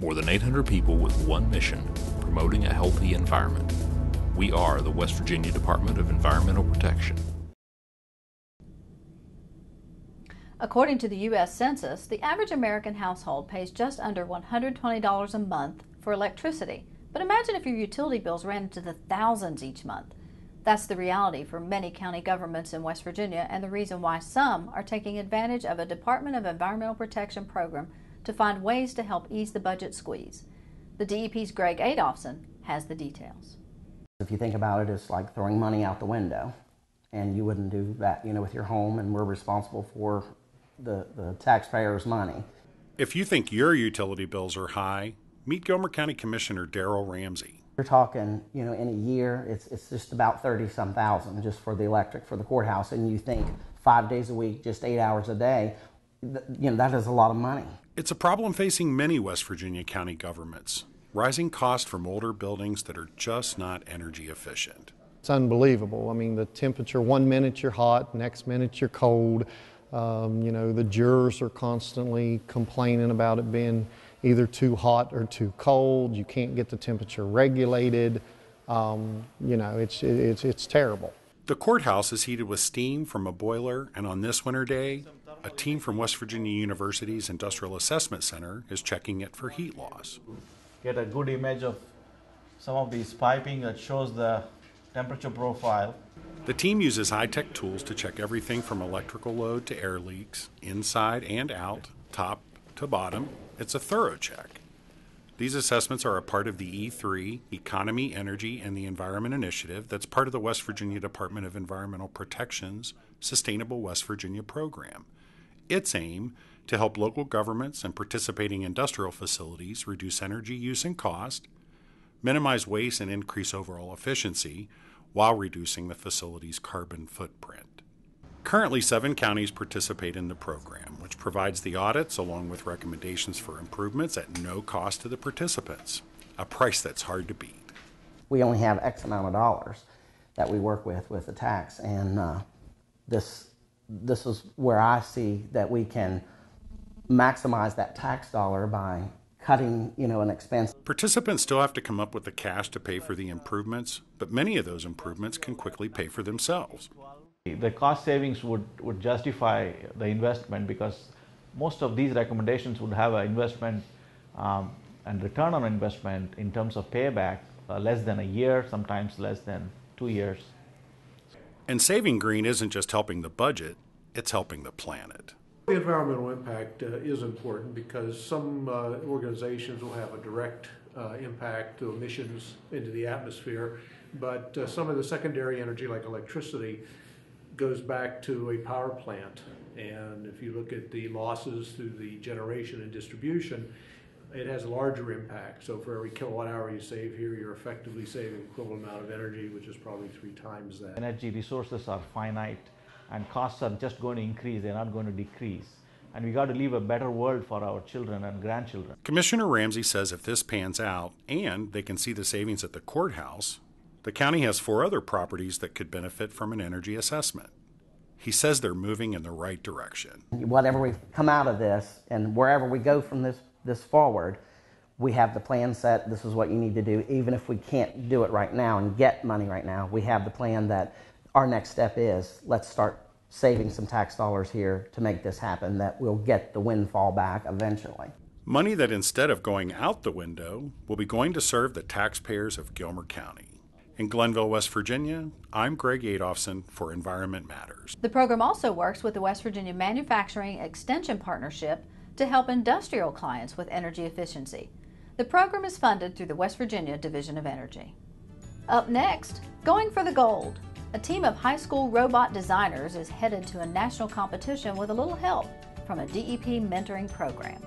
More than 800 people with one mission, promoting a healthy environment. We are the West Virginia Department of Environmental Protection. According to the U.S. Census, the average American household pays just under $120 a month for electricity. But imagine if your utility bills ran into the thousands each month. That's the reality for many county governments in West Virginia, and the reason why some are taking advantage of a Department of Environmental Protection program to find ways to help ease the budget squeeze. The DEP's Greg Adolphson has the details. If you think about it, it's like throwing money out the window, and you wouldn't do that, with your home, and we're responsible for the taxpayers' money. If you think your utility bills are high, meet Gilmer County Commissioner Darrell Ramsey. You're talking, in a year, it's just about 30-some thousand just for the electric for the courthouse, and you think 5 days a week, just 8 hours a day, that is a lot of money. It's a problem facing many West Virginia county governments. Rising costs from older buildings that are just not energy efficient. It's unbelievable. I mean, the temperature, 1 minute you're hot, next minute you're cold. The jurors are constantly complaining about it being either too hot or too cold. You can't get the temperature regulated. It's terrible. The courthouse is heated with steam from a boiler, and on this winter day, a team from West Virginia University's Industrial Assessment Center is checking it for heat loss. Get a good image of some of these piping that shows the temperature profile. The team uses high-tech tools to check everything from electrical load to air leaks, inside and out, top to bottom. It's a thorough check. These assessments are a part of the E3, Economy, Energy, and the Environment Initiative that's part of the West Virginia Department of Environmental Protection's Sustainable West Virginia program. Its aim to help local governments and participating industrial facilities reduce energy use and cost, minimize waste and increase overall efficiency, while reducing the facility's carbon footprint. Currently, 7 counties participate in the program, which provides the audits along with recommendations for improvements at no cost to the participants, a price that's hard to beat. We only have X amount of dollars that we work with the tax, and this is where I see that we can maximize that tax dollar by cutting, an expense. Participants still have to come up with the cash to pay for the improvements, but many of those improvements can quickly pay for themselves. The cost savings would justify the investment, because most of these recommendations would have an investment and return on investment in terms of payback less than a year, sometimes less than 2 years. And saving green isn't just helping the budget, it's helping the planet. The environmental impact is important because some organizations will have a direct impact to emissions into the atmosphere, but some of the secondary energy, like electricity, goes back to a power plant. And if you look at the losses through the generation and distribution, it has a larger impact. So for every kilowatt hour you save here, you're effectively saving equivalent amount of energy, which is probably 3 times that. Energy resources are finite, and costs are just going to increase, they're not going to decrease. And we got to leave a better world for our children and grandchildren. Commissioner Ramsey says if this pans out and they can see the savings at the courthouse, the county has 4 other properties that could benefit from an energy assessment. He says they're moving in the right direction. Whatever we come out of this and wherever we go from this forward, we have the plan set. This is what you need to do. Even if we can't do it right now and get money right now, we have the plan that our next step is, let's start saving some tax dollars here to make this happen, that we'll get the windfall back eventually. Money that instead of going out the window will be going to serve the taxpayers of Gilmer County. In Glenville, West Virginia, I'm Greg Adolphson for Environment Matters. The program also works with the West Virginia Manufacturing Extension Partnership to help industrial clients with energy efficiency. The program is funded through the West Virginia Division of Energy. Up next, going for the gold. A team of high school robot designers is headed to a national competition with a little help from a DEP mentoring program.